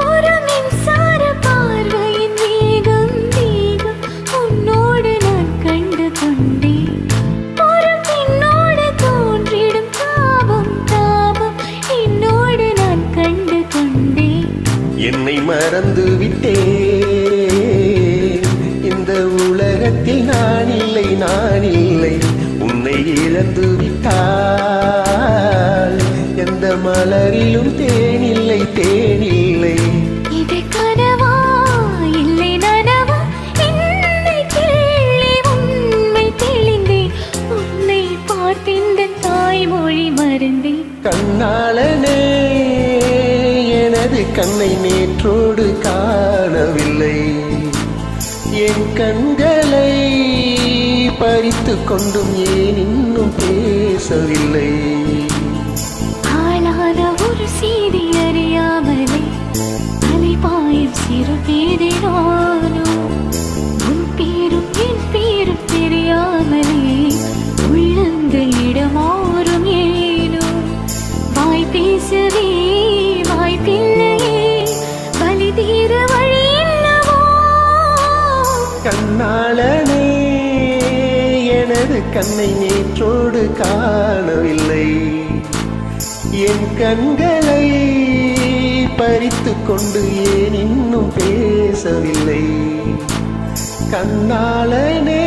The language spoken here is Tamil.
ஒரு மின்சார பார்வையின் வேகம் வேகம் உன்னோடு நான் கண்டு கொண்டேன். ஒரு பெண்ணோடு தோன்றிடும் தாபம் தாபம் என்னோடு நான் கண்டு கொண்டேன். என்னை மறந்து விட்டேன், இந்த உலகத்தில் நான் இல்லை நான் இல்லை. உன்னை இழந்து விட்டால் எந்த மலரிலும் தேனில்லை தேனில்லை. இது கனவா இல்லை நனவா என்னை கிள்ளி உண்மை தெளிந்தேன். உன்னை பார்த்திந்த தாய்மொழி மறந்தேன். கண்ணாளனே எனது கண்ணை நேற்றோடு காணவில்லை. என் கண்களை பறித்து கொண்டும் ஏன் இன்னும் பேசவில்லை. ஆளான ஒரு செய்தி அறியாமலே அலைபாயும் சிறு பேரினானோ. உன் பேரும் என் பேரும் தெரியாமலே உள்ளங்கள் இடமாறும் ஏனோ. வாய் பேசவே வாய்ப்பில்லையே, வலி தீர வழி இல்லவோ. கண்ணாளனே எனது கண்ணை நேற்றோடு காணவில்லை. என் கண்களை பறித்து கொண்டு ஏன் இன்னும் பேசவில்லை. கண்ணாளனே